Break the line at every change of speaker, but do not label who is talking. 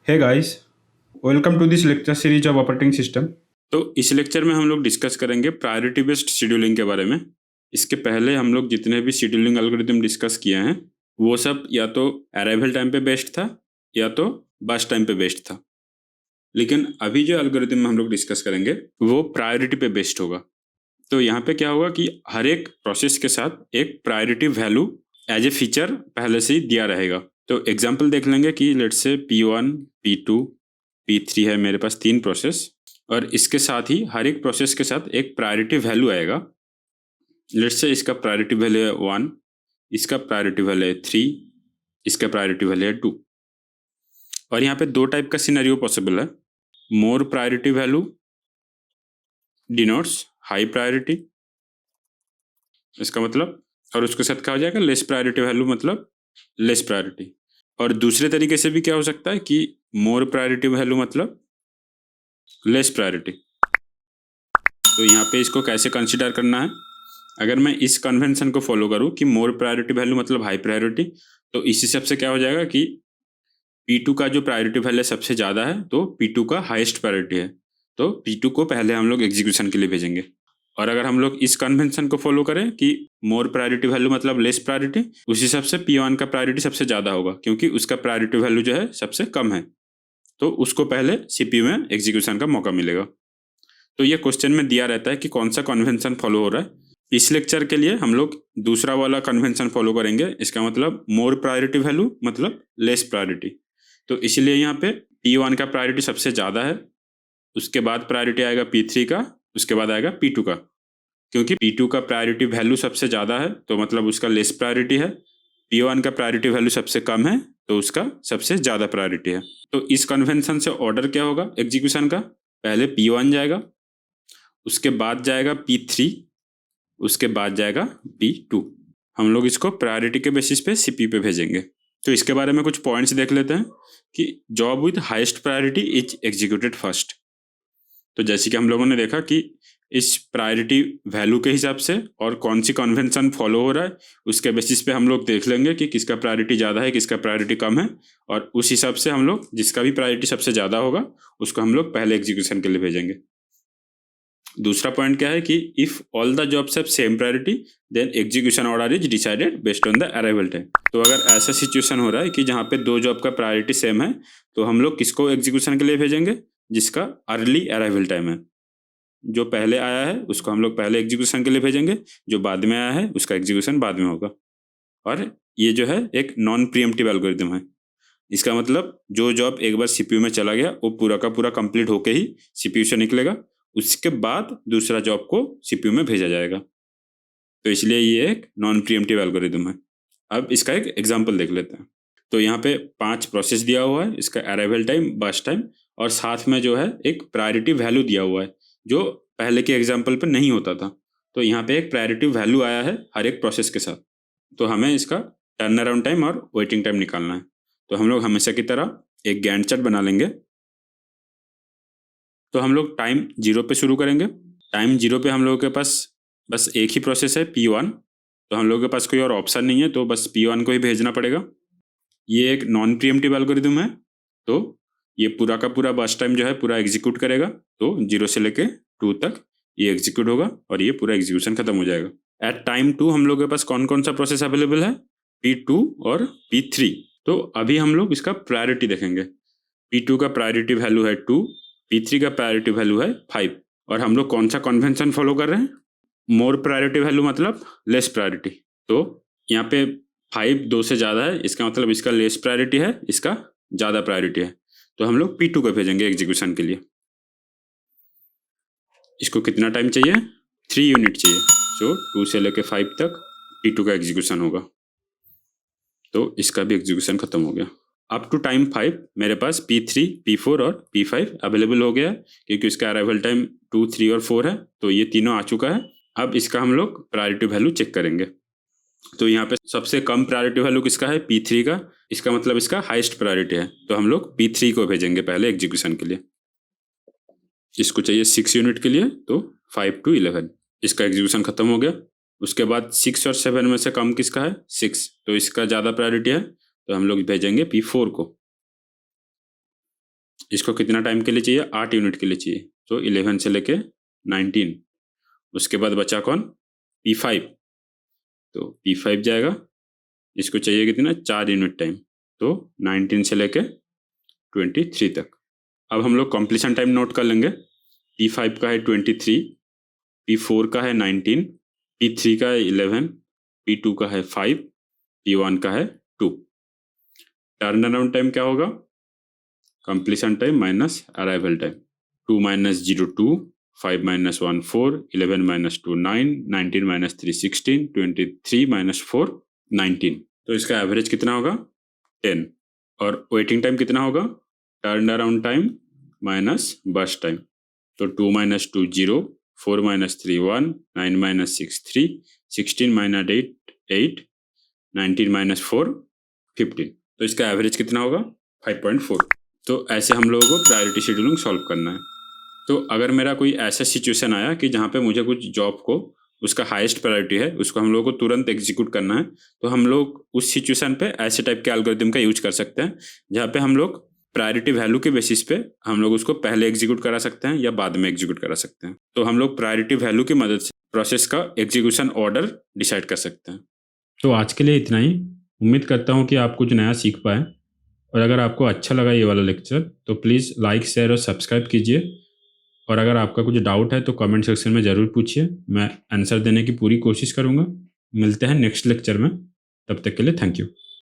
Hey guys, welcome to this lecture series of operating system.
तो इस lecture में हम लोग डिस्कस करेंगे प्रायोरिटी बेस्ड शेड्यूलिंग के बारे में। इसके पहले हम लोग जितने भी शेड्यूलिंग एल्गोरिथम डिस्कस किए हैं वो सब या तो अराइवल टाइम पे बेस्ड था या तो बस टाइम पे बेस्ड था, लेकिन अभी जो एल्गोरिथम हम लोग डिस्कस करेंगे वो प्रायोरिटी पे बेस्ड होगा। तो यहाँ पे क्या होगा कि हर एक प्रोसेस के साथ एक priority value as a feature पहले से ही दिया रहेगा। तो एग्जाम्पल देख लेंगे कि let's say P1, P2, P3 है, मेरे पास 3 प्रोसेस, और इसके साथ ही हर एक प्रोसेस के साथ एक प्रायोरिटी वैल्यू आएगा। लेट्स से इसका प्रायोरिटी वैल्यू है 1, इसका प्रायोरिटी वैल्यू है 3, इसका प्रायोरिटी वैल्यू है 2। और यहाँ पे 2 टाइप का सिनेरियो पॉसिबल है। More priority value denotes high priority, इसका मतलब, और उसके साथ क्या हो जाएगा, लेस प्रायोरिटी वैल्यू मतलब लेस प्रायोरिटी। और दूसरे तरीके से भी क्या हो सकता है कि मोर प्रायोरिटी वैल्यू मतलब लेस प्रायोरिटी। तो यहाँ पे इसको कैसे कंसिडर करना है, अगर मैं इस कन्वेंशन को फॉलो करूँ कि मोर प्रायोरिटी वैल्यू मतलब हाई प्रायोरिटी, तो इस हिसाब से क्या हो जाएगा कि P2 का जो प्रायोरिटी वैल्यू सबसे ज़्यादा है तो P2 का हाईएस्ट प्रायोरिटी है, तो P2 को पहले हम लोग एग्जीक्यूशन के लिए भेजेंगे। और अगर हम लोग इस कन्वेंशन को फॉलो करें कि मोर प्रायोरिटी वैल्यू मतलब लेस प्रायोरिटी, उस हिसाब से P1 का प्रायोरिटी सबसे ज़्यादा होगा क्योंकि उसका प्रायोरिटी वैल्यू जो है सबसे कम है, तो उसको पहले CPU में एग्जीक्यूशन का मौका मिलेगा। तो ये क्वेश्चन में दिया रहता है कि कौन सा कन्वेंशन फॉलो हो रहा है। इस लेक्चर के लिए हम लोग दूसरा वाला कन्वेंशन फॉलो करेंगे, इसका मतलब मोर प्रायोरिटी वैल्यू मतलब लेस प्रायोरिटी। तो इसलिए यहाँ पे P1 का प्रायोरिटी सबसे ज़्यादा है, उसके बाद प्रायोरिटी आएगा P3 का, उसके बाद आएगा P2 का। क्योंकि P2 का प्रायोरिटी वैल्यू सबसे ज़्यादा है तो मतलब उसका लेस प्रायोरिटी है, P1 का प्रायोरिटी वैल्यू सबसे कम है तो उसका सबसे ज़्यादा प्रायोरिटी है। तो इस कन्वेंशन से ऑर्डर क्या होगा एग्जीक्यूशन का, पहले P1 जाएगा, उसके बाद जाएगा P3, उसके बाद जाएगा P2। हम लोग इसको प्रायोरिटी के बेसिस पे CPU पे भेजेंगे। तो इसके बारे में कुछ पॉइंट्स देख लेते हैं कि job with highest priority is executed first. तो जैसे कि हम लोगों ने देखा कि इस प्रायोरिटी वैल्यू के हिसाब से और कौन सी कन्वेंशन फॉलो हो रहा है उसके बेसिस पे हम लोग देख लेंगे कि किसका प्रायोरिटी ज़्यादा है किसका प्रायोरिटी कम है, और उस हिसाब से हम लोग जिसका भी प्रायोरिटी सबसे ज़्यादा होगा उसको हम लोग पहले एग्जीक्यूशन के लिए भेजेंगे। दूसरा पॉइंट क्या है कि if all the jobs have same priority then execution order is decided based on the arrival time. तो अगर ऐसा सिचुएशन हो रहा है कि जहाँ पे 2 जॉब का प्रायोरिटी सेम है तो हम लोग किसको एग्जीक्यूशन के लिए भेजेंगे, जिसका अर्ली अराइवल टाइम है। जो पहले आया है उसको हम लोग पहले एग्जीक्यूशन के लिए भेजेंगे, जो बाद में आया है उसका एग्जीक्यूशन बाद में होगा। और ये जो है एक नॉन प्रीएम्प्टिव एल्गोरिथम है। इसका मतलब जो जॉब एक बार CPU में चला गया वो पूरा का पूरा कंप्लीट होके ही CPU से निकलेगा, उसके बाद दूसरा जॉब को CPU में भेजा जाएगा। तो इसलिए ये एक नॉन प्रीएम्प्टिव एल्गोरिथम है। अब इसका एक एग्जांपल देख लेते हैं। तो यहाँ पे 5 प्रोसेस दिया हुआ है, इसका अराइवल टाइम, बर्स्ट टाइम, और साथ में जो है एक प्रायोरिटी वैल्यू दिया हुआ है जो पहले के एग्जाम्पल पर नहीं होता था। तो यहाँ पे एक प्रायोरिटी वैल्यू आया है हर एक प्रोसेस के साथ, तो हमें इसका टर्न अराउंड टाइम और वेटिंग टाइम निकालना है। तो हम लोग हमेशा की तरह एक गैंट चार्ट बना लेंगे। तो हम लोग टाइम 0 पे शुरू करेंगे। टाइम 0 पे हम लोगों के पास बस एक ही प्रोसेस है P1, तो हम लोगों के पास कोई और ऑप्शन नहीं है तो बस P1 को ही भेजना पड़ेगा। ये एक नॉन प्रीएम्प्टिव एल्गोरिथम है, तो ये पूरा का पूरा बस टाइम जो है पूरा एग्जीक्यूट करेगा। तो 0 से लेके 2 तक ये एग्जीक्यूट होगा और ये पूरा एग्जीक्यूशन खत्म हो जाएगा। एट टाइम 2 हम लोग के पास कौन कौन सा प्रोसेस अवेलेबल है, P2 और P3। तो अभी हम लोग इसका प्रायोरिटी देखेंगे। P2 का प्रायोरिटी वैल्यू है 2, P3 का प्रायोरिटी वैल्यू है 5। और हम लोग कौन सा कन्वेंशन फॉलो कर रहे हैं, मोर प्रायोरिटी वैल्यू मतलब लेस प्रायोरिटी। तो यहाँ पे 5 2 से ज़्यादा है, इसका मतलब इसका लेस प्रायोरिटी है, इसका ज़्यादा प्रायोरिटी है। तो हम लोग P2 को भेजेंगे एग्जीक्यूशन के लिए। इसको कितना टाइम चाहिए, 3 यूनिट चाहिए। सो 2 से लेके 5 तक P2 का एग्जीक्यूशन होगा। तो इसका भी एग्जीक्यूशन खत्म हो गया। अप टू टाइम 5 मेरे पास P3, P4 और P5 अवेलेबल हो गया है क्योंकि इसका अराइवल टाइम 2, 3 और 4 है, तो ये तीनों आ चुका है। अब इसका हम लोग प्रायोरिटी वैल्यू चेक करेंगे। तो यहाँ पे सबसे कम प्रायोरिटी वैल्यू किसका है, P3 का, इसका मतलब इसका हाईएस्ट प्रायोरिटी है, तो हम लोग P3 को भेजेंगे पहले एग्जीक्यूशन के लिए। इसको चाहिए 6 यूनिट के लिए, तो 5 to 11 इसका एग्जीक्यूशन खत्म हो गया। उसके बाद 6 और 7 में से कम किसका है, 6, तो इसका ज़्यादा प्रायोरिटी है, तो हम लोग भेजेंगे P4 को। इसको कितना टाइम के लिए चाहिए? 8 यूनिट के लिए चाहिए, तो 11 से लेके 19। उसके बाद बचा कौन? P5, तो P5 जाएगा, इसको चाहिए कितना? 4 यूनिट टाइम, तो 19 से लेके 23 तक। अब हम लोग कॉम्प्लीशन टाइम नोट कर लेंगे। P5 का है 23, P4 का है 19, P3 का है 11, P2 का है 5, P1 का है 2। टर्न अराउंड टाइम क्या होगा? Completion time minus arrival time. 2 minus 0 2, 5 minus 1 4, 11 minus 2 9, 19 minus 3 16, 23 minus 4 19। तो इसका एवरेज कितना होगा? 10। और वेटिंग टाइम कितना होगा? Turn around time minus burst time. तो 2 minus 2 0, 4 minus 3 1, 9 minus 6 3, 16 minus 8 8, 19 minus 4 15। तो इसका एवरेज कितना होगा? 5.4। तो ऐसे हम लोगों को प्रायोरिटी शेड्यूलिंग सॉल्व करना है। तो अगर मेरा कोई ऐसा सिचुएशन आया कि जहाँ पे मुझे कुछ जॉब को उसका हाईएस्ट प्रायोरिटी है, उसको हम लोगों को तुरंत एग्जीक्यूट करना है, तो हम लोग उस सिचुएशन पे ऐसे टाइप के एल्गोरिथम का यूज कर सकते हैं, जहाँ पे हम लोग प्रायोरिटी वैल्यू के बेसिस पे हम लोग उसको पहले एग्जीक्यूट करा सकते हैं या बाद में एग्जीक्यूट करा सकते हैं। तो हम लोग प्रायोरिटी वैल्यू की मदद से प्रोसेस का एग्जीक्यूशन ऑर्डर डिसाइड कर सकते हैं।
तो आज के लिए इतना ही। उम्मीद करता हूँ कि आप कुछ नया सीख पाए, और अगर आपको अच्छा लगा ये वाला लेक्चर तो प्लीज़ लाइक शेयर और सब्सक्राइब कीजिए। और अगर आपका कुछ डाउट है तो कमेंट सेक्शन में ज़रूर पूछिए, मैं आंसर देने की पूरी कोशिश करूँगा। मिलते हैं नेक्स्ट लेक्चर में, तब तक के लिए थैंक यू।